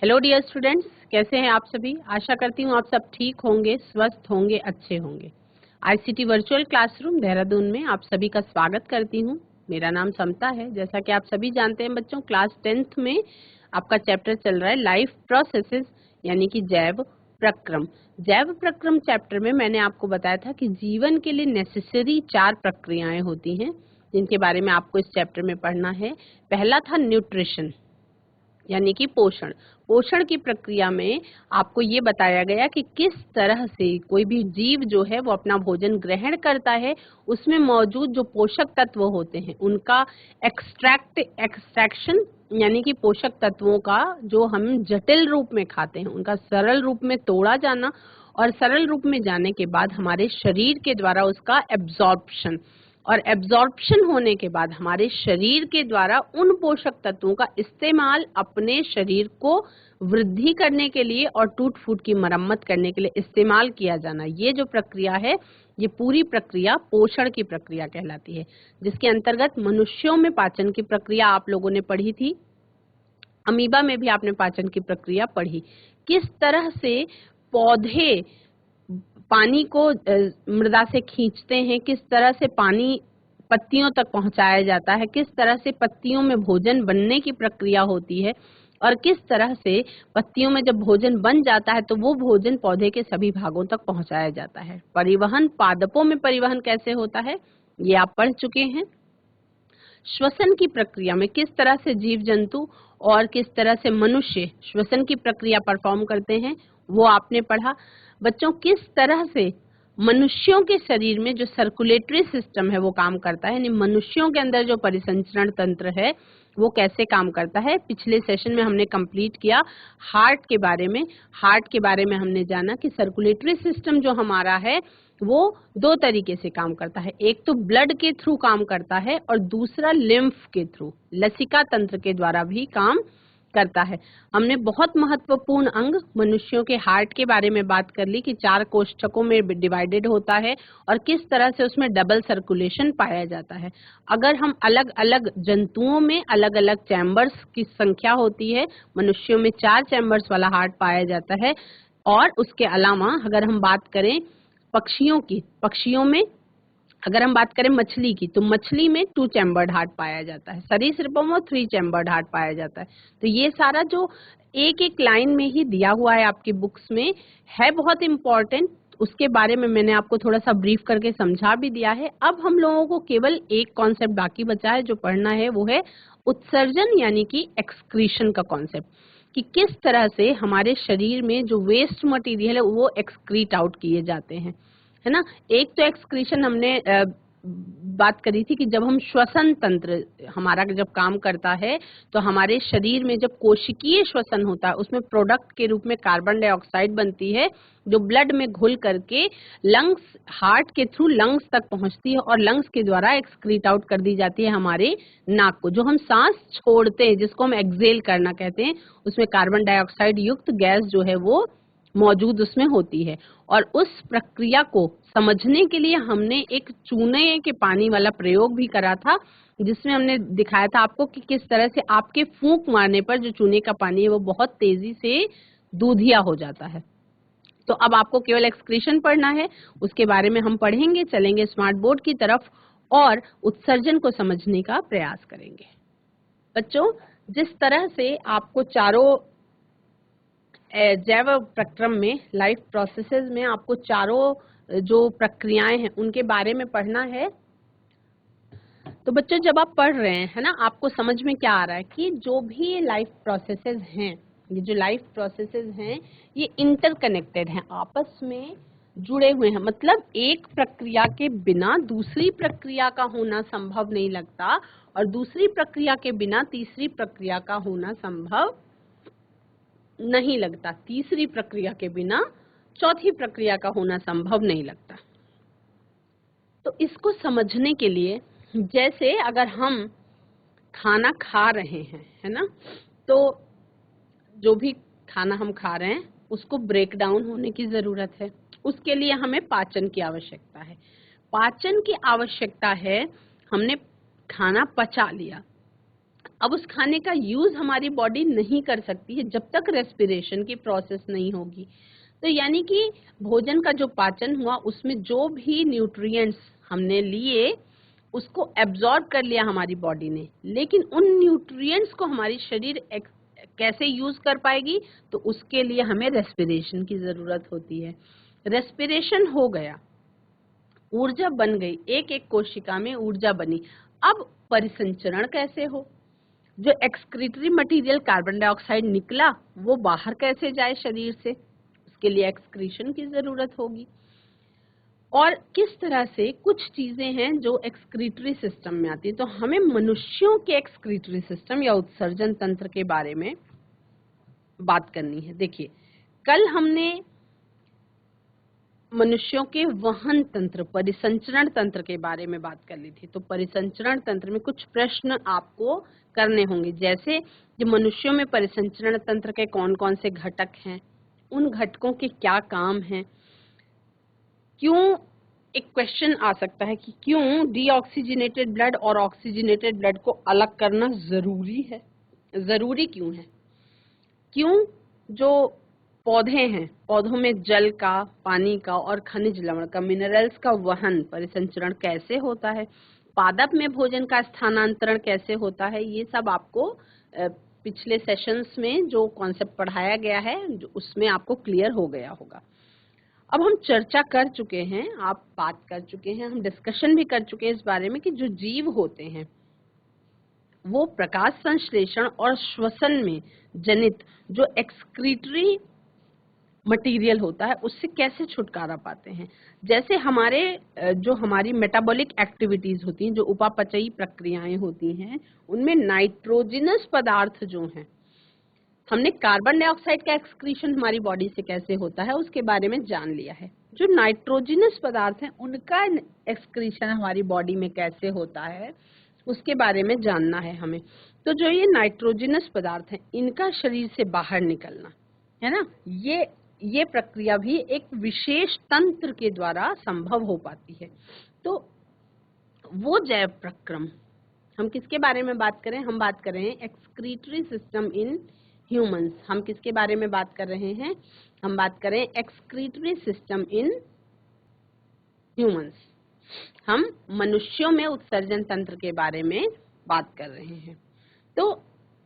Hello dear students, कैसे हैं आप सभी। आशा करती हूँ आप सब ठीक होंगे, स्वस्थ होंगे, अच्छे होंगे। आईसीटी वर्चुअल क्लासरूम देहरादून में आप सभी का स्वागत करती हूँ। मेरा नाम समता है। जैसा कि आप सभी जानते हैं बच्चों, क्लास 10th में आपका चैप्टर चल रहा है लाइफ प्रोसेसेस, यानी कि जैव प्रक्रम। जैव प्रक्रम चैप्टर में मैंने आपको बताया था कि जीवन के लिए नेसेसरी 4 प्रक्रियाएं होती हैं जिनके बारे में आपको इस चैप्टर में पढ़ना है। पहला था न्यूट्रिशन, यानी कि पोषण। पोषण की प्रक्रिया में आपको ये बताया गया कि किस तरह से कोई भी जीव जो है वो अपना भोजन ग्रहण करता है, उसमें मौजूद जो पोषक तत्व होते हैं उनका एक्सट्रैक्शन, यानी कि पोषक तत्वों का जो हम जटिल रूप में खाते हैं उनका सरल रूप में तोड़ा जाना, और सरल रूप में जाने के बाद हमारे शरीर के द्वारा उसका एब्जॉर्प्शन, और एब्जॉर्प्शन होने के बाद हमारे शरीर के द्वारा उन पोषक तत्वों का इस्तेमाल अपने शरीर को वृद्धि करने के लिए और टूट फूट की मरम्मत करने के लिए इस्तेमाल किया जाना। ये जो प्रक्रिया है, ये पूरी प्रक्रिया पोषण की प्रक्रिया कहलाती है, जिसके अंतर्गत मनुष्यों में पाचन की प्रक्रिया आप लोगों ने पढ़ी थी, अमीबा में भी आपने पाचन की प्रक्रिया पढ़ी। किस तरह से पौधे पानी को मृदा से खींचते हैं, किस तरह से पानी पत्तियों तक पहुंचाया जाता है, किस तरह से पत्तियों में भोजन बनने की प्रक्रिया होती है, और किस तरह से पत्तियों में जब भोजन बन जाता है तो वो भोजन पौधे के सभी भागों तक पहुंचाया जाता है। परिवहन, पादपों में परिवहन कैसे होता है ये आप पढ़ चुके हैं। श्वसन की प्रक्रिया में किस तरह से जीव जंतु और किस तरह से मनुष्य श्वसन की प्रक्रिया परफॉर्म करते हैं वो आपने पढ़ा। बच्चों, किस तरह से मनुष्यों के शरीर में जो सर्कुलेटरी सिस्टम है वो काम करता है, यानी मनुष्यों के अंदर जो परिसंचरण तंत्र है वो कैसे काम करता है, पिछले सेशन में हमने कंप्लीट किया। हार्ट के बारे में, हार्ट के बारे में हमने जाना कि सर्कुलेटरी सिस्टम जो हमारा है वो 2 तरीके से काम करता है। एक तो ब्लड के थ्रू काम करता है और दूसरा लिम्फ के थ्रू, लसिका तंत्र के द्वारा भी काम करता है। हमने बहुत महत्वपूर्ण अंग मनुष्यों के हार्ट के बारे में बात कर ली कि 4 कोष्ठकों में डिवाइडेड होता है और किस तरह से उसमें डबल सर्कुलेशन पाया जाता है। अगर हम अलग अलग जंतुओं में अलग अलग चैम्बर्स की संख्या होती है, मनुष्यों में 4 चैम्बर्स वाला हार्ट पाया जाता है। और उसके अलावा अगर हम बात करें पक्षियों की, पक्षियों में अगर हम बात करें मछली की, तो मछली में 2 चैम्बर्ड हार्ट पाया जाता है, सरीसृपों में 3 चैम्बर्ड हार्ट पाया जाता है। तो ये सारा जो एक एक लाइन में ही दिया हुआ है आपकी बुक्स में है, बहुत इंपॉर्टेंट। उसके बारे में मैंने आपको थोड़ा सा ब्रीफ करके समझा भी दिया है। अब हम लोगों को केवल एक कॉन्सेप्ट बाकी बचा है जो पढ़ना है, वो है उत्सर्जन, यानी कि एक्सक्रीशन का कॉन्सेप्ट, कि किस तरह से हमारे शरीर में जो वेस्ट मटेरियल है वो एक्सक्रीट आउट किए जाते हैं, है ना। एक तो एक्सक्रीशन हमने बात करी थी कि जब हम श्वसन तंत्र हमारा जब काम करता है तो हमारे शरीर में जब कोशिकीय श्वसन होता है उसमें प्रोडक्ट के रूप में कार्बन डाइऑक्साइड बनती है जो ब्लड में घुल करके लंग्स, हार्ट के थ्रू लंग्स तक पहुंचती है और लंग्स के द्वारा एक्सक्रीट आउट कर दी जाती है हमारे नाक को। जो हम सांस छोड़ते हैं जिसको हम एक्सेल करना कहते हैं, उसमें कार्बन डाइऑक्साइड युक्त गैस जो है वो मौजूद उसमें होती है। और उस प्रक्रिया को समझने के लिए हमने एक चूने के पानी वाला प्रयोग भी करा था, जिसमें हमने दिखाया था आपको कि किस तरह से आपके फूंक मारने पर जो चूने का पानी है वो बहुत तेजी से दूधिया हो जाता है। तो अब आपको केवल एक्सक्रीशन पढ़ना है, उसके बारे में हम पढ़ेंगे, चलेंगे स्मार्ट बोर्ड की तरफ और उत्सर्जन को समझने का प्रयास करेंगे। बच्चों, जिस तरह से आपको चारों जैव प्रक्रम में, लाइफ प्रोसेसेस में आपको चारों जो प्रक्रियाएं हैं उनके बारे में पढ़ना है, तो बच्चों जब आप पढ़ रहे हैं, है ना, आपको समझ में क्या आ रहा है कि जो भी लाइफ प्रोसेसेस हैं, ये जो लाइफ प्रोसेसेस हैं ये इंटरकनेक्टेड हैं, आपस में जुड़े हुए हैं। मतलब एक प्रक्रिया के बिना दूसरी प्रक्रिया का होना संभव नहीं लगता और दूसरी प्रक्रिया के बिना तीसरी प्रक्रिया का होना संभव नहीं लगता, तीसरी प्रक्रिया के बिना चौथी प्रक्रिया का होना संभव नहीं लगता। तो इसको समझने के लिए, जैसे अगर हम खाना खा रहे हैं, है ना, तो जो भी खाना हम खा रहे हैं उसको ब्रेक डाउन होने की जरूरत है, उसके लिए हमें पाचन की आवश्यकता है। पाचन की आवश्यकता है, हमने खाना पचा लिया अब उस खाने का यूज हमारी बॉडी नहीं कर सकती है जब तक रेस्पिरेशन की प्रोसेस नहीं होगी। तो यानी कि भोजन का जो पाचन हुआ उसमें जो भी न्यूट्रिएंट्स हमने लिए उसको एब्जॉर्ब कर लिया हमारी बॉडी ने, लेकिन उन न्यूट्रिएंट्स को हमारी शरीर कैसे यूज कर पाएगी, तो उसके लिए हमें रेस्पिरेशन की जरूरत होती है। रेस्पिरेशन हो गया, ऊर्जा बन गई, एक एक कोशिका में ऊर्जा बनी। अब परिसंचरण कैसे हो, जो एक्सक्रीटरी मटेरियल कार्बन डाइऑक्साइड निकला वो बाहर कैसे जाए शरीर से, उसके लिए एक्सक्रीशन की जरूरत होगी। और किस तरह से कुछ चीजें हैं जो एक्सक्रीटरी सिस्टम में आती है। तो हमें मनुष्यों के एक्सक्रीटरी सिस्टम या उत्सर्जन तंत्र के बारे में बात करनी है। देखिए, कल हमने मनुष्यों के वहन तंत्र, परिसंचरण तंत्र के बारे में बात कर ली थी। तो परिसंचरण तंत्र में कुछ प्रश्न आपको करने होंगे, जैसे जो मनुष्यों में परिसंचरण तंत्र के कौन कौन से घटक हैं, उन घटकों के क्या काम हैं, क्यों, एक क्वेश्चन आ सकता है कि क्यों डीऑक्सीजनेटेड ब्लड और ऑक्सीजनेटेड ब्लड को अलग करना जरूरी है, जरूरी क्यों है, क्यों जो पौधे हैं, पौधों में जल का, पानी का और खनिज लवण का, मिनरल्स का वहन, परिसंचरण कैसे होता है, पादप में भोजन का स्थानांतरण कैसे होता है, ये सब आपको पिछले सेशंस में जो कॉन्सेप्ट पढ़ाया गया है उसमें आपको क्लियर हो गया होगा। अब हम चर्चा कर चुके हैं, आप बात कर चुके हैं, हम डिस्कशन भी कर चुके हैं इस बारे में कि जो जीव होते हैं वो प्रकाश संश्लेषण और श्वसन में जनित जो एक्सक्रीटरी मटेरियल होता है उससे कैसे छुटकारा पाते हैं। जैसे हमारे जो हमारी मेटाबॉलिक एक्टिविटीज होती हैं, जो उपापचयी प्रक्रियाएं होती हैं, उनमें नाइट्रोजनस पदार्थ जो हैं, हमने कार्बन डाइऑक्साइड का एक्सक्रीशन हमारी बॉडी से कैसे होता है उसके बारे में जान लिया है। जो नाइट्रोजनस पदार्थ हैं उनका एक्सक्रीशन हमारी बॉडी में कैसे होता है उसके बारे में जानना है हमें। तो जो ये नाइट्रोजनस पदार्थ हैं इनका शरीर से बाहर निकलना है ना, ये प्रक्रिया भी एक विशेष तंत्र के द्वारा संभव हो पाती है। तो वो जैव प्रक्रम, हम किसके बारे में बात करें, हम बात कर रहे हैं एक्सक्रीटरी सिस्टम इन ह्यूमंस। हम किसके बारे में बात कर रहे हैं, हम बात करें एक्सक्रीटरी सिस्टम इन ह्यूमंस। हम मनुष्यों में उत्सर्जन तंत्र के बारे में बात कर रहे हैं। तो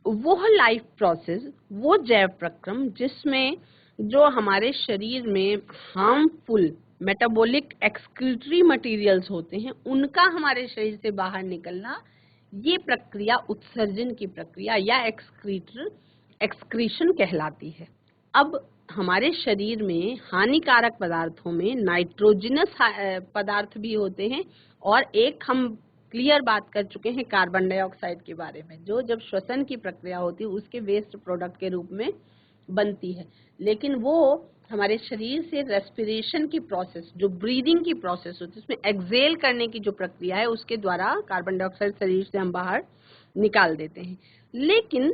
वो लाइफ प्रोसेस, वो जैव प्रक्रम जिसमें जो हमारे शरीर में हार्मफुल मेटाबॉलिक एक्सक्रीटरी मटेरियल्स होते हैं उनका हमारे शरीर से बाहर निकलना, ये प्रक्रिया उत्सर्जन की प्रक्रिया या एक्सक्रीशन कहलाती है। अब हमारे शरीर में हानिकारक पदार्थों में नाइट्रोजनस पदार्थ भी होते हैं और एक हम क्लियर बात कर चुके हैं कार्बन डाइऑक्साइड के बारे में, जो जब श्वसन की प्रक्रिया होती है उसके वेस्ट प्रोडक्ट के रूप में बनती है, लेकिन वो हमारे शरीर से रेस्पिरेशन की प्रोसेस, जो ब्रीदिंग की प्रोसेस होती है, उसमें एक्सेल करने की जो प्रक्रिया है उसके द्वारा कार्बन डाइऑक्साइड शरीर से हम बाहर निकाल देते हैं। लेकिन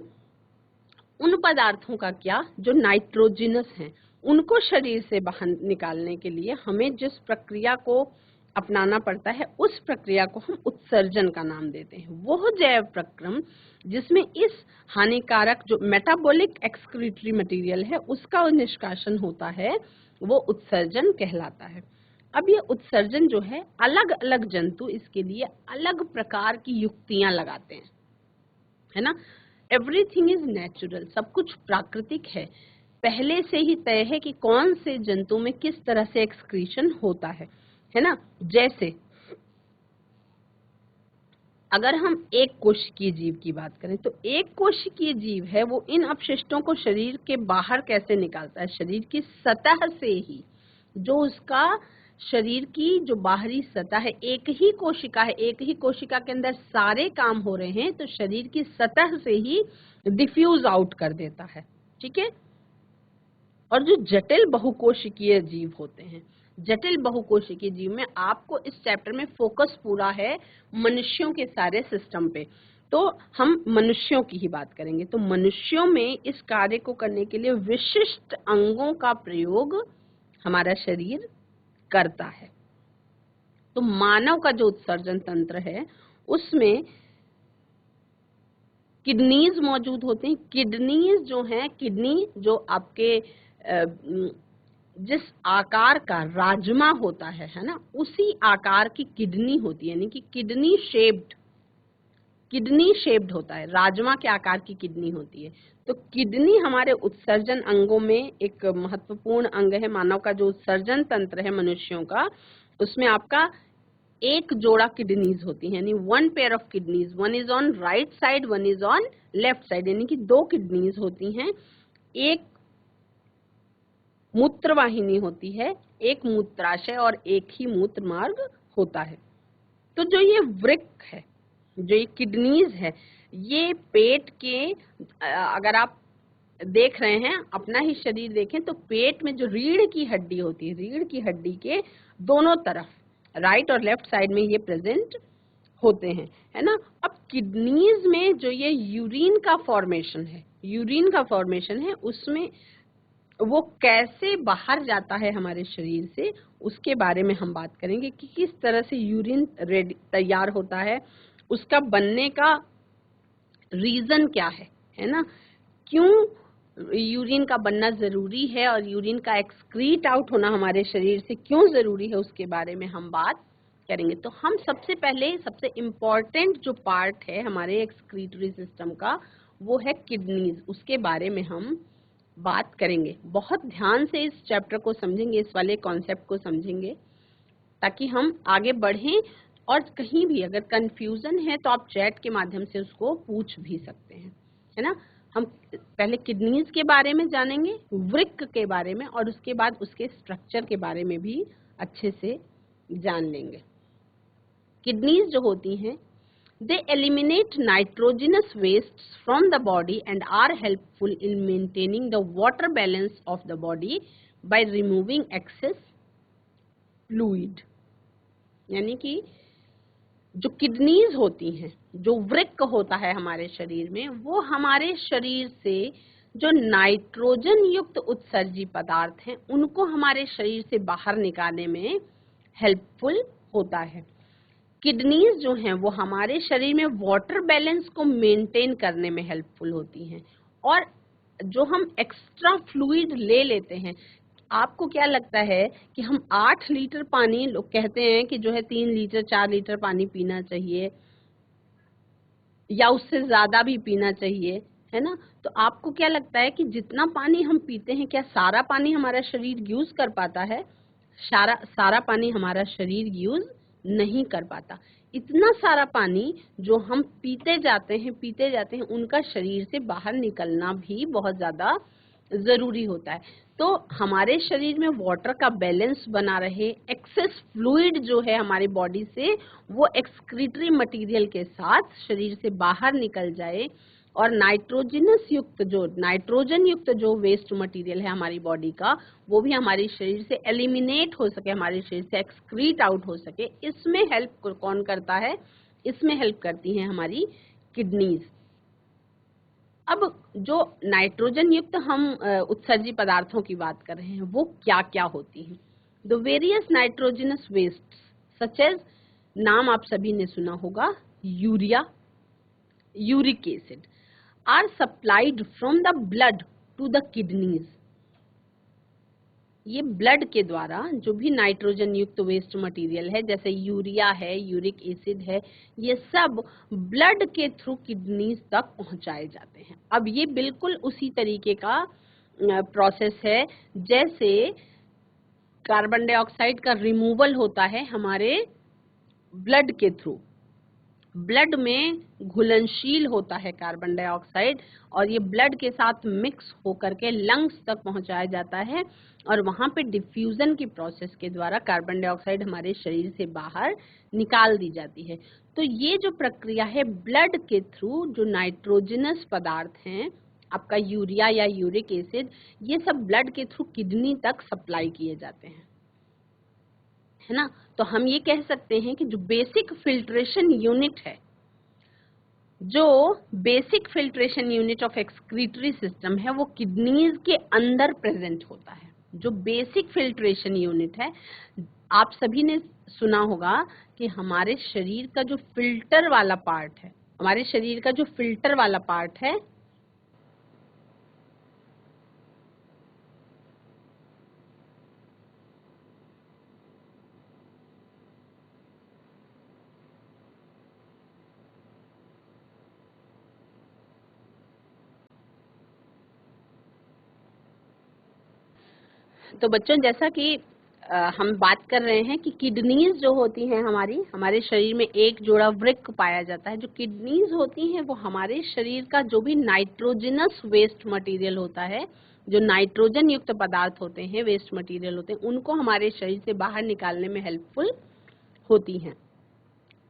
उन पदार्थों का क्या जो नाइट्रोजनस हैं, उनको शरीर से बाहर निकालने के लिए हमें जिस प्रक्रिया को अपनाना पड़ता है उस प्रक्रिया को हम उत्सर्जन का नाम देते हैं। वो जैव प्रक्रम जिसमें इस हानिकारक जो मेटाबॉलिक एक्सक्रीटरी मटेरियल है उसका निष्कासन होता है, वो उत्सर्जन कहलाता है। अब ये उत्सर्जन जो है, अलग अलग जंतु इसके लिए अलग प्रकार की युक्तियां लगाते हैं, है ना। एवरीथिंग इज नेचुरल, सब कुछ प्राकृतिक है, पहले से ही तय है कि कौन से जंतु में किस तरह से एक्सक्रीशन होता है ना। जैसे अगर हम एक कोशिकीय जीव की बात करें तो एक कोशिकीय जीव है वो इन अपशिष्टों को शरीर के बाहर कैसे निकालता है, शरीर की सतह से ही। जो उसका शरीर की जो बाहरी सतह है, एक ही कोशिका है, एक ही कोशिका के अंदर सारे काम हो रहे हैं, तो शरीर की सतह से ही डिफ्यूज आउट कर देता है, ठीक है। और जो जटिल बहुकोशिकीय जीव होते हैं, जटिल बहुकोशिकीय जीव में आपको इस चैप्टर में फोकस पूरा है मनुष्यों के सारे सिस्टम पे, तो हम मनुष्यों की ही बात करेंगे। तो मनुष्यों में इस कार्य को करने के लिए विशिष्ट अंगों का प्रयोग हमारा शरीर करता है। तो मानव का जो उत्सर्जन तंत्र है उसमें किडनीज मौजूद होते हैं। किडनीज जो हैं, किडनी जो आपके जिस आकार का राजमा होता है ना, उसी आकार की किडनी होती है, यानी कि किडनी शेप्ड होता है, राजमा के आकार की किडनी होती है। तो किडनी हमारे उत्सर्जन अंगों में एक महत्वपूर्ण अंग है। मानव का जो उत्सर्जन तंत्र है मनुष्यों का, उसमें आपका एक जोड़ा किडनीज होती है, यानी one pair of kidneys, one is on right side, one is on left side, यानी कि दो किडनीज होती हैं। एक मूत्रवाहिनी होती है, एक मूत्राशय और एक ही मूत्र मार्ग होता है। तो जो ये वृक्क है, जो ये किडनीज है, ये पेट के अगर आप देख रहे हैं, अपना ही शरीर देखें तो पेट में जो रीढ़ की हड्डी होती है, रीढ़ की हड्डी के दोनों तरफ राइट और लेफ्ट साइड में ये प्रेजेंट होते हैं, है ना। अब किडनीज में जो ये यूरिन का फॉर्मेशन है, उसमें वो कैसे बाहर जाता है हमारे शरीर से, उसके बारे में हम बात करेंगे कि किस तरह से यूरिन तैयार होता है, उसका बनने का रीजन क्या है ना, क्यों यूरिन का बनना जरूरी है और यूरिन का एक्सक्रीट आउट होना हमारे शरीर से क्यों जरूरी है, उसके बारे में हम बात करेंगे। तो हम सबसे पहले सबसे इम्पोर्टेंट जो पार्ट है हमारे एक्सक्रीटरी सिस्टम का, वो है किडनीज, उसके बारे में हम बात करेंगे। बहुत ध्यान से इस चैप्टर को समझेंगे, इस वाले कॉन्सेप्ट को समझेंगे, ताकि हम आगे बढ़ें। और कहीं भी अगर कंफ्यूजन है तो आप चैट के माध्यम से उसको पूछ भी सकते हैं, है ना। हम पहले किडनीज के बारे में जानेंगे, वृक्क के बारे में, और उसके बाद उसके स्ट्रक्चर के बारे में भी अच्छे से जान लेंगे। किडनीज जो होती हैं, they eliminate nitrogenous wastes from the body and are helpful in maintaining the water balance of the body by removing excess fluid। यानी कि जो किडनीज होती हैं, जो वृक्क होता है हमारे शरीर में, वो हमारे शरीर से जो नाइट्रोजन युक्त उत्सर्जी पदार्थ हैं, उनको हमारे शरीर से बाहर निकालने में हेल्पफुल होता है। किडनीज जो हैं वो हमारे शरीर में वाटर बैलेंस को मेंटेन करने में हेल्पफुल होती हैं। और जो हम एक्स्ट्रा फ्लूइड ले लेते हैं, आपको क्या लगता है कि हम 8 लीटर पानी, लोग कहते हैं कि जो है 3 लीटर 4 लीटर पानी पीना चाहिए या उससे ज्यादा भी पीना चाहिए, है ना। तो आपको क्या लगता है कि जितना पानी हम पीते हैं, क्या सारा पानी हमारा शरीर यूज कर पाता है? सारा पानी हमारा शरीर यूज नहीं कर पाता। इतना सारा पानी जो हम पीते जाते हैं, उनका शरीर से बाहर निकलना भी बहुत ज्यादा जरूरी होता है। तो हमारे शरीर में वाटर का बैलेंस बना रहे, एक्सेस फ्लूइड जो है हमारी बॉडी से वो एक्सक्रीटरी मटेरियल के साथ शरीर से बाहर निकल जाए, और नाइट्रोजन युक्त जो वेस्ट मटेरियल है हमारी बॉडी का, वो भी हमारे शरीर से एलिमिनेट हो सके, हमारे शरीर से एक्सक्रीट आउट हो सके। इसमें हेल्प कौन करता है? इसमें हेल्प करती हैं हमारी किडनीज। अब जो नाइट्रोजन युक्त हम उत्सर्जी पदार्थों की बात कर रहे हैं, वो क्या क्या होती हैं? The various nitrogenous waste such as, नाम आप सभी ने सुना होगा, urea, uric acid, are supplied from the blood to the kidneys. ये ब्लड के द्वारा जो भी नाइट्रोजन युक्त वेस्ट मटेरियल है, जैसे यूरिया है, यूरिक एसिड है, ये सब ब्लड के थ्रू किडनीज तक पहुंचाए जाते हैं। अब ये बिल्कुल उसी तरीके का प्रोसेस है जैसे कार्बन डाइऑक्साइड का रिमूवल होता है हमारे ब्लड के थ्रू। ब्लड में घुलनशील होता है कार्बन डाइऑक्साइड, और ये ब्लड के साथ मिक्स होकर के लंग्स तक पहुंचाया जाता है, और वहां पे डिफ्यूजन की प्रोसेस के द्वारा कार्बन डाइऑक्साइड हमारे शरीर से बाहर निकाल दी जाती है। तो ये जो प्रक्रिया है, ब्लड के थ्रू जो नाइट्रोजनस पदार्थ हैं, आपका यूरिया या यूरिक एसिड, ये सब ब्लड के थ्रू किडनी तक सप्लाई किए जाते हैं, है ना। तो हम ये कह सकते हैं कि जो बेसिक फिल्ट्रेशन यूनिट है, जो basic filtration unit of excretory system है, वो किडनीज के अंदर प्रेजेंट होता है। जो बेसिक फिल्ट्रेशन यूनिट है, आप सभी ने सुना होगा कि हमारे शरीर का जो फिल्टर वाला पार्ट है, हमारे शरीर का जो फिल्टर वाला पार्ट है, तो बच्चों जैसा कि हम बात कर रहे हैं कि किडनीज जो होती हैं हमारे शरीर में एक जोड़ा वृक्क पाया जाता है। जो किडनीज होती हैं वो हमारे शरीर का जो भी नाइट्रोजनस वेस्ट मटेरियल होता है, जो नाइट्रोजन युक्त पदार्थ होते हैं, वेस्ट मटेरियल होते हैं, उनको हमारे शरीर से बाहर निकालने में हेल्पफुल होती हैं।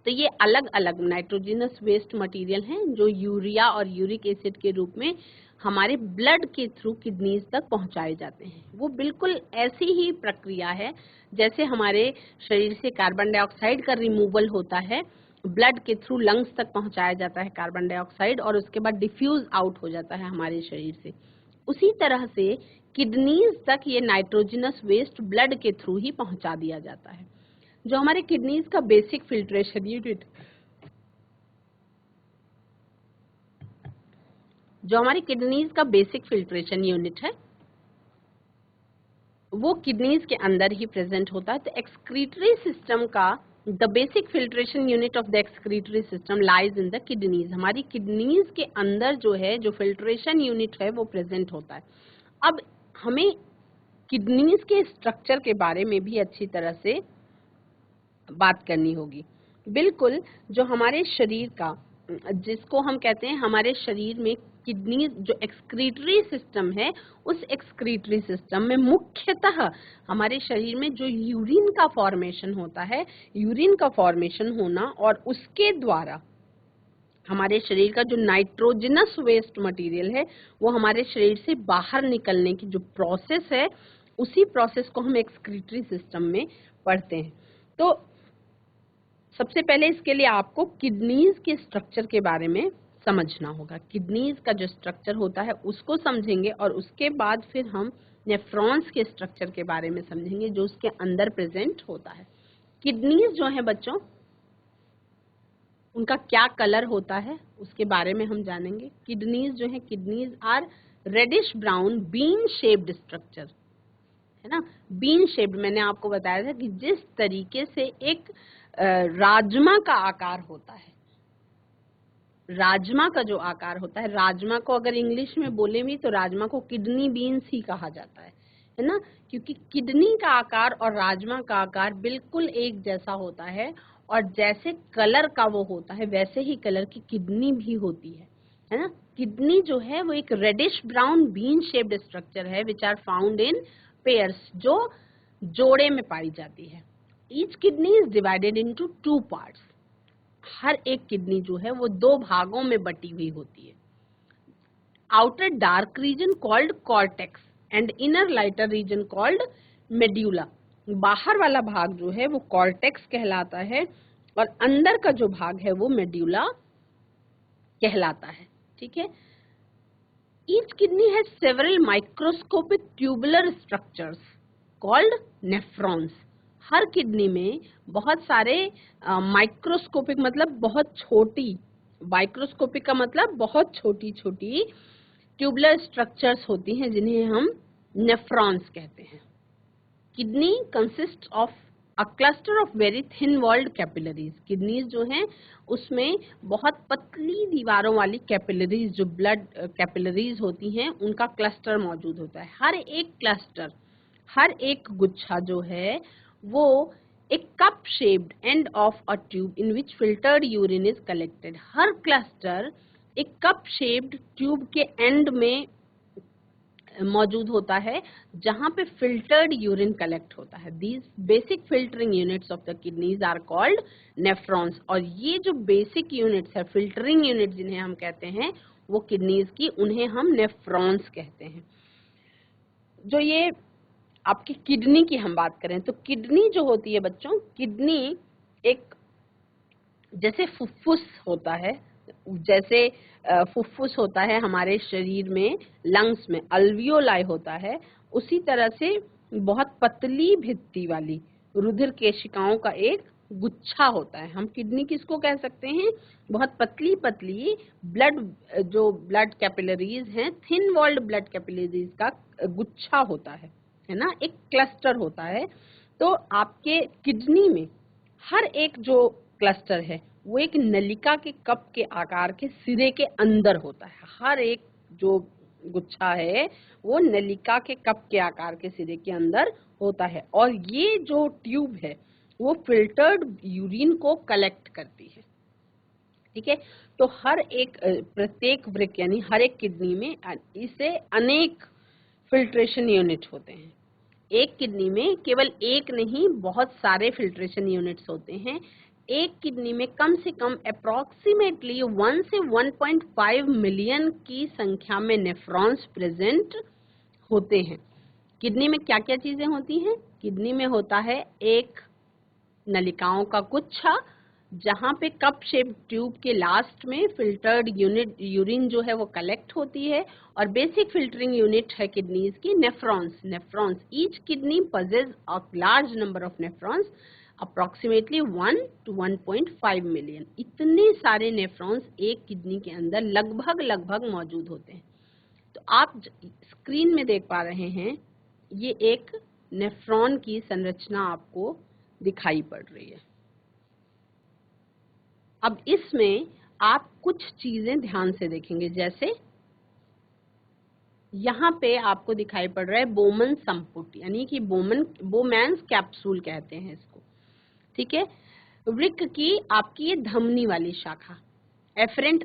तो ये अलग अलग नाइट्रोजनस वेस्ट मटेरियल हैं जो यूरिया और यूरिक एसिड के रूप में हमारे ब्लड के थ्रू किडनीज तक पहुंचाए जाते हैं। वो बिल्कुल ऐसी ही प्रक्रिया है जैसे हमारे शरीर से कार्बन डाइऑक्साइड का रिमूवल होता है, ब्लड के थ्रू लंग्स तक पहुंचाया जाता है कार्बन डाइऑक्साइड और उसके बाद डिफ्यूज आउट हो जाता है हमारे शरीर से। उसी तरह से किडनीज तक ये नाइट्रोजनस वेस्ट ब्लड के थ्रू ही पहुंचा दिया जाता है। जो हमारे किडनीज का बेसिक फिल्ट्रेशन यूनिट, जो हमारी किडनीज का बेसिक फिल्ट्रेशन यूनिट है वो किडनीज के अंदर ही प्रेजेंट होता है। तो एक्सक्रीटरी सिस्टम का the basic filtration unit of the excretory system lies in the kidneys. हमारी किडनीज के अंदर जो है जो फिल्ट्रेशन यूनिट है वो प्रेजेंट होता है। अब हमें किडनीज के स्ट्रक्चर के बारे में भी अच्छी तरह से बात करनी होगी। बिल्कुल जो हमारे शरीर का, जिसको हम कहते हैं हमारे शरीर में किडनी, जो एक्सक्रीटरी सिस्टम है, उस एक्सक्रीटरी सिस्टम में मुख्यतः हमारे शरीर में जो यूरिन का फॉर्मेशन होता है, यूरिन का फॉर्मेशन होना और उसके द्वारा हमारे शरीर का जो नाइट्रोजनस वेस्ट मटेरियल है वो हमारे शरीर से बाहर निकलने की जो प्रोसेस है, उसी प्रोसेस को हम एक्सक्रीटरी सिस्टम में पढ़ते हैं। तो सबसे पहले इसके लिए आपको किडनीज के स्ट्रक्चर के बारे में समझना होगा। किडनीज का जो स्ट्रक्चर होता है उसको समझेंगे और उसके बाद फिर हम नेफ्रॉन्स के स्ट्रक्चर के बारे में समझेंगे जो उसके अंदर प्रेजेंट होता है। किडनीज जो है बच्चों, उनका क्या कलर होता है उसके बारे में हम जानेंगे। किडनीज जो है, kidneys are reddish brown bean shaped structure, है ना। बीन शेप्ड, मैंने आपको बताया था कि जिस तरीके से एक राजमा का आकार होता है, राजमा का जो आकार होता है, राजमा को अगर इंग्लिश में बोले भी तो राजमा को किडनी बीन्स ही कहा जाता है ना, क्योंकि किडनी का आकार और राजमा का आकार बिल्कुल एक जैसा होता है और जैसे कलर का वो होता है वैसे ही कलर की किडनी भी होती है ना। किडनी जो है वो एक reddish brown bean shaped structure है which are found in pairs, जो जोड़े में पाई जाती है। Each kidney is divided into 2 parts. हर एक किडनी जो है वो 2 भागों में बटी हुई होती है। Outer dark region called cortex and inner lighter reason called medulla. बाहर वाला भाग जो है वो कॉर्टेक्स कहलाता है और अंदर का जो भाग है वो मेड्यूला कहलाता है। ठीक है। Each kidney has several microscopic tubular structures called nephrons. Her kidney में बहुत सारे माइक्रोस्कोपिक मतलब बहुत छोटी, माइक्रोस्कोपिक का मतलब बहुत छोटी छोटी ट्यूबुलर स्ट्रक्चर्स होती हैं जिन्हें हम नेफ्रॉन्स कहते हैं। Kidney consist of a cluster of very thin walled capillaries. Kidneys जो हैं उसमें बहुत पतली दीवारों वाली कैपिलरीज, जो ब्लड कैपिलरीज होती हैं, उनका क्लस्टर मौजूद होता है। हर एक क्लस्टर, हर एक गुच्छा जो है वो एक cup shaped end of a tube in which filtered urine is collected. Her cluster एक कप शेप्ड ट्यूब के एंड में मौजूद होता है जहां पे फिल्टर्ड यूरिन कलेक्ट होता है। These basic filtering units of the kidneys are called nephrons. और ये जो बेसिक यूनिट्स है, फिल्टरिंग यूनिट जिन्हें हम कहते हैं वो किडनीज की, उन्हें हम नेफ्रॉन्स कहते हैं। जो ये आपकी किडनी की हम बात करें तो किडनी जो होती है बच्चों, किडनी एक जैसे फुफ्फुस होता है, जैसे फुफ्फुस होता है हमारे शरीर में, लंग्स में अल्वियोलाई होता है, उसी तरह से बहुत पतली भित्ति वाली रुधिर केशिकाओं का एक गुच्छा होता है। हम किडनी किसको कह सकते हैं? बहुत पतली पतली ब्लड, जो ब्लड कैपिलरीज हैं, थिन वॉल्ड ब्लड कैपिलरीज का गुच्छा होता है ना, एक क्लस्टर होता है। तो आपके किडनी में हर एक जो क्लस्टर है वो एक नलिका के कप के आकार के सिरे के अंदर होता है। हर एक जो गुच्छा है वो नलिका के कप के आकार के सिरे के अंदर होता है, और ये जो ट्यूब है वो फिल्टर्ड यूरिन को कलेक्ट करती है। ठीक है, तो हर एक प्रत्येक वृक्क यानी हर एक किडनी में इसे अनेक फिल्ट्रेशन यूनिट होते हैं। एक किडनी में केवल एक नहीं, बहुत सारे फिल्ट्रेशन यूनिट्स होते हैं। एक किडनी में कम से कम अप्रोक्सीमेटली 1 से 1.5 मिलियन की संख्या में नेफ्रॉन्स प्रेजेंट होते हैं। किडनी में क्या क्या चीजें होती हैं? किडनी में होता है एक नलिकाओं का गुच्छा, जहां पे कप शेप ट्यूब के लास्ट में फिल्टर्ड यूरिन जो है वो कलेक्ट होती है, और बेसिक फिल्टरिंग यूनिट है किडनीज की nephrons. Each kidney possess a large number of nephrons, approximately 1 to 1.5 million. इतने सारे नेफ्रॉन्स एक किडनी के अंदर लगभग मौजूद होते हैं। तो आप स्क्रीन में देख पा रहे हैं, ये एक नेफ्रॉन की संरचना आपको दिखाई पड़ रही है। अब इसमें आप कुछ चीजें ध्यान से देखेंगे, जैसे यहाँ पे आपको दिखाई पड़ रहा है बोमन संपुट, यानी कि बोमैंस कैप्सूल कहते हैं इसको। ठीक है, वृक्क की आपकी ये धमनी वाली शाखा एफरेंट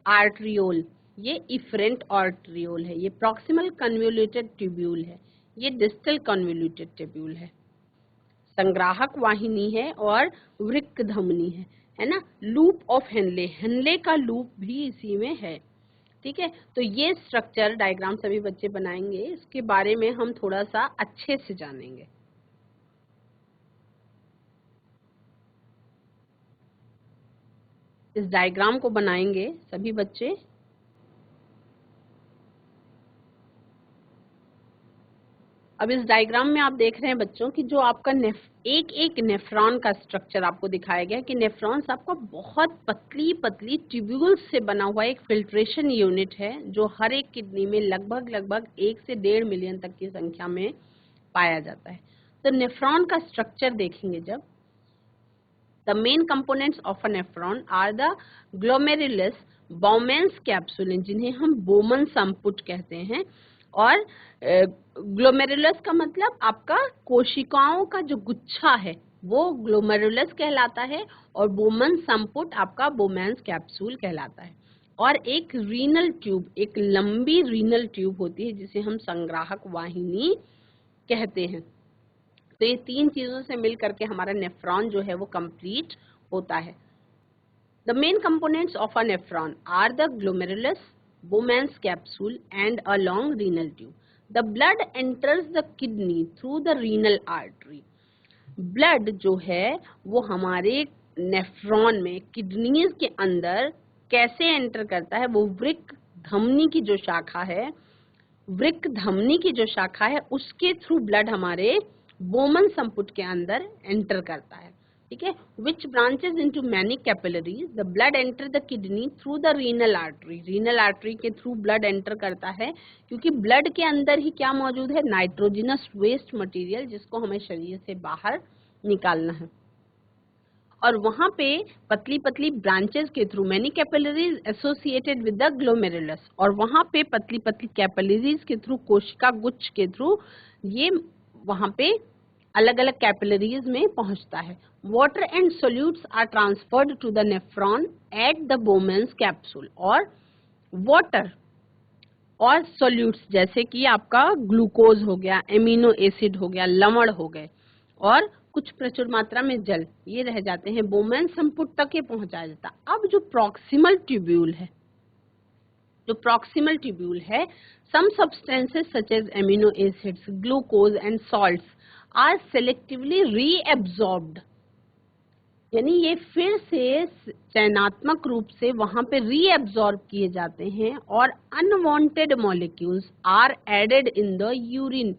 आर्ट्रियोल, ये इफरेंट आर्ट्रियोल है। ये प्रॉक्सिमल कन्वोल्यूटेड ट्यूब्यूल है, ये डिस्टल कन्वोल्यूटेड ट्यूब्यूल है। संग्राहक वाहिनी है और वृक्क धमनी है ना। लूप ऑफ हेनले का लूप भी इसी में है। ठीक है, तो ये स्ट्रक्चर डायग्राम सभी बच्चे बनाएंगे, इसके बारे में हम थोड़ा सा अच्छे से जानेंगे। इस डायग्राम को बनाएंगे सभी बच्चे। अब इस डायग्राम में आप देख रहे हैं बच्चों कि जो आपका एक नेफ्रॉन का स्ट्रक्चर आपको दिखाया गया कि नेफ्रॉन्स आपका बहुत पतली पतली ट्यूब्यूल्स से बना हुआ एक फिल्ट्रेशन यूनिट है, जो हर एक किडनी में लगभग 1 से 1.5 मिलियन तक की संख्या में पाया जाता है। तो नेफ्रॉन का स्ट्रक्चर देखेंगे जब, the main components of a nephron are the glomerulus Bowman's capsule, जिन्हें हम बोमन संपुट कहते हैं, और ग्लोमेरुलस का मतलब आपका कोशिकाओं का जो गुच्छा है वो ग्लोमेरुलस कहलाता है, और बोमन संपुट आपका बोमेंस कैप्सूल कहलाता है। और एक रीनल ट्यूब, एक लंबी रीनल ट्यूब होती है जिसे हम संग्राहक वाहिनी कहते हैं। तो ये तीन चीजों से मिल करके हमारा नेफ्रॉन जो है वो कंप्लीट होता है। The main components of a nephron are the glomerulus, Bowman's capsule and a long renal tube. The blood enters the kidney through the renal artery. Blood जो है वो हमारे नेफ्रॉन में किडनीज के अंदर कैसे एंटर करता है? वो वृक्क धमनी की जो शाखा है, वृक्क धमनी की जो शाखा है उसके थ्रू ब्लड हमारे बोमन संपुट के अंदर एंटर करता है। ठीक है, which branches into many capillaries, the blood enter the kidney through the renal artery. renal artery के थ्रू ब्लड एंटर करता है, क्योंकि ब्लड के अंदर ही क्या मौजूद है? नाइट्रोजनस वेस्ट मटेरियल, जिसको हमें शरीर से बाहर निकालना है। और वहां पे पतली पतली ब्रांचेस के through many capillaries associated with the glomerulus, और वहां पे पतली पतली कैपिलरीज के थ्रू, कोशिका गुच्छ के थ्रू ये वहां पे अलग अलग कैपिलरीज में पहुंचता है। Water and solutes are transferred to the nephron at the Bowman's capsule, और वाटर और सोल्यूट्स जैसे कि आपका ग्लूकोज हो गया, एमिनो एसिड हो गया, लवण हो गए, और कुछ प्रचुर मात्रा में जल, ये रह जाते हैं बोमेन संपुट तक ये पहुंचाया जाता। अब जो प्रॉक्सिमल ट्यूब्यूल है, some substances such as amino acids, glucose and salts are selectively reabsorbed, यानी ये फिर से चयनात्मक रूप से वहां पे रीएब्सॉर्ब किए जाते हैं, और unwanted molecules are added in the urine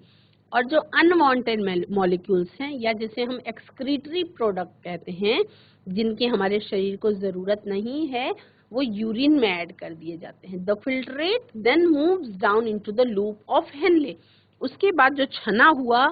और जो अनवांटेड मॉलिक्यूल्स हैं या जिसे हम एक्सक्रीटरी प्रोडक्ट कहते हैं, जिनकी हमारे शरीर को जरूरत नहीं है, वो यूरिन में ऐड कर दिए जाते हैं। The filtrate then moves down into the loop of Henle. उसके बाद जो छना हुआ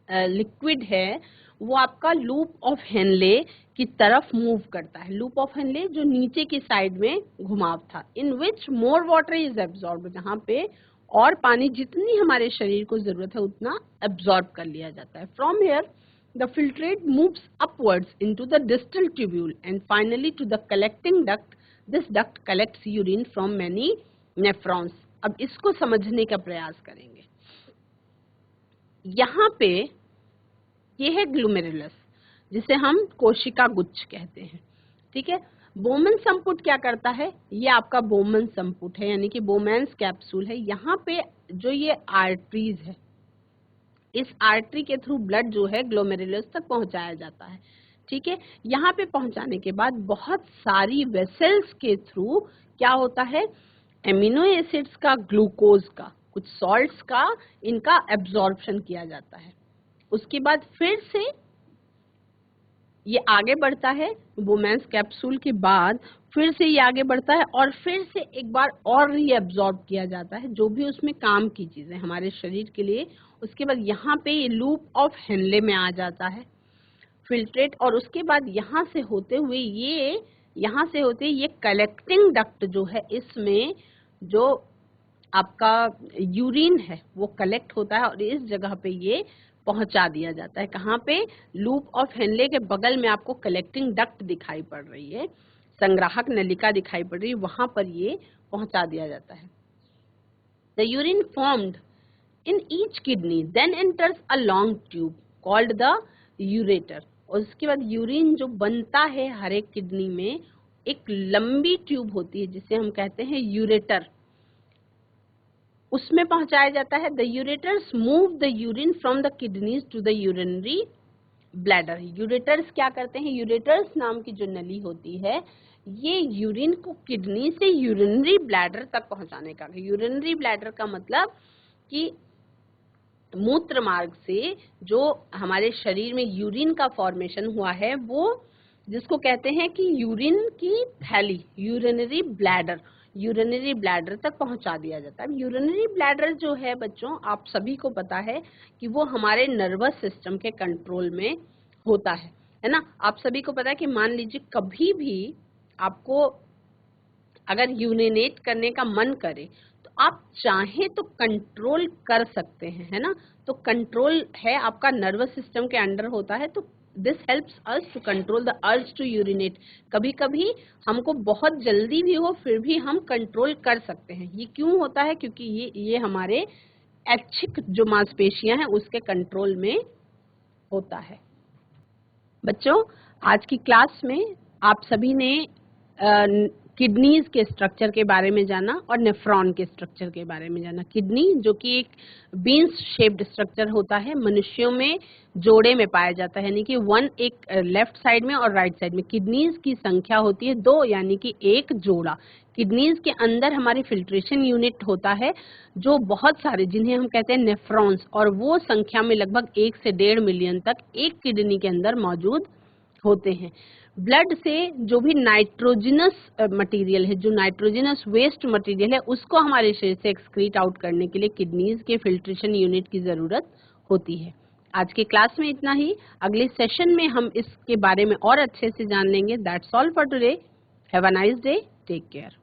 लिक्विड है वो आपका लूप ऑफ हेनले की तरफ मूव करता है। लूप ऑफ हेनले जो नीचे की साइड में घुमाव था, इन विच मोर वाटर इज एब्जॉर्ब, जहाँ पे और पानी जितनी हमारे शरीर को जरूरत है उतना एब्जॉर्ब कर लिया जाता है। From here the filtrate moves upwards into the distal tubule and finally to the collecting duct. This duct collects urine from many nephrons. अब इसको समझने का प्रयास करेंगे। यहाँ पे ये है ग्लोमेरुलस, जिसे हम कोशिका गुच्छ कहते हैं, ठीक है। बोमन संपुट क्या करता है? ये आपका बोमन संपुट है, यानी कि बोमेंस कैप्सूल है। यहाँ पे जो ये आर्टरीज है, इस आर्टरी के थ्रू ब्लड जो है ग्लोमेरुलस तक पहुंचाया जाता है, ठीक है। यहाँ पे पहुंचाने के बाद बहुत सारी वेसल्स के थ्रू क्या होता है, एमिनो एसिड्स का, ग्लूकोज का, कुछ सॉल्ट्स का, इनका एब्जॉर्प्शन किया जाता है। उसके बाद फिर से ये आगे बढ़ता है, बोमेंस कैप्सूल के बाद फिर से ये आगे बढ़ता है और फिर से एक बार और रीअब्जॉर्ब किया जाता है जो भी उसमें काम की चीजें हमारे शरीर के लिए। उसके बाद यहाँ पे ये लूप ऑफ हेनले में आ जाता है फिल्ट्रेट, और उसके बाद यहाँ से होते हुए ये कलेक्टिंग डक्ट जो है, इसमें जो आपका यूरिन है वो कलेक्ट होता है और इस जगह पे ये पहुंचा दिया जाता है। कहाँ पे? लूप ऑफ हेनले के बगल में आपको कलेक्टिंग डक्ट दिखाई पड़ रही है, संग्राहक नलिका दिखाई पड़ रही है, वहां पर ये पहुंचा दिया जाता है। The urine formed in each kidney then enters a long tube called the ureter. और उसके बाद यूरिन जो बनता है हर एक किडनी में, एक लंबी ट्यूब होती है जिसे हम कहते हैं यूरेटर, उसमें पहुंचाया जाता है। The ureters move the urine from the kidneys to the urinary bladder. Ureters क्या करते हैं? यूरेटर्स नाम की जो नली होती है, ये यूरिन को किडनी से यूरिनरी ब्लैडर तक पहुंचाने का। यूरिनरी ब्लैडर का मतलब कि मूत्र मार्ग से जो हमारे शरीर में यूरिन का फॉर्मेशन हुआ है, वो जिसको कहते हैं कि यूरिन की थैली, यूरिनरी ब्लैडर तक पहुंचा दिया जाता है। यूरिनरी ब्लैडर जो है बच्चों, आप सभी को पता है कि वो हमारे नर्वस सिस्टम के कंट्रोल में होता है ना। आप सभी को पता है कि मान लीजिए कभी भी आपको अगर यूरिनेट करने का मन करे तो आप चाहे तो कंट्रोल कर सकते हैं, है ना। तो कंट्रोल है आपका नर्वस सिस्टम के अंडर होता है, तो this helps us to control the urge to urinate. कभी कभी हमको बहुत जल्दी भी हो फिर भी हम कंट्रोल कर सकते हैं। ये क्यों होता है? क्योंकि ये हमारे ऐच्छिक जो मांसपेशियां हैं उसके कंट्रोल में होता है। बच्चों, आज की क्लास में आप सभी ने किडनीज के स्ट्रक्चर के बारे में जाना और नेफ्रॉन के स्ट्रक्चर के बारे में जाना। किडनी जो कि एक बीन्स शेप्ड स्ट्रक्चर होता है, मनुष्यों में जोड़े में पाया जाता है, यानी कि वन एक लेफ्ट साइड में और राइट साइड में। किडनीज की संख्या होती है 2, यानी कि एक जोड़ा। किडनीज के अंदर हमारी फिल्ट्रेशन यूनिट होता है जो बहुत सारे, जिन्हें हम कहते हैं नेफ्रॉन्स, और वो संख्या में लगभग 1 से 1.5 मिलियन तक एक किडनी के अंदर मौजूद होते हैं। ब्लड से जो भी नाइट्रोजनस मटेरियल है, जो नाइट्रोजनस वेस्ट मटेरियल है, उसको हमारे शरीर से एक्सक्रीट आउट करने के लिए किडनीज के फिल्ट्रेशन यूनिट की जरूरत होती है। आज के क्लास में इतना ही। अगले सेशन में हम इसके बारे में और अच्छे से जान लेंगे। That's all for today. Have a nice day. Take care.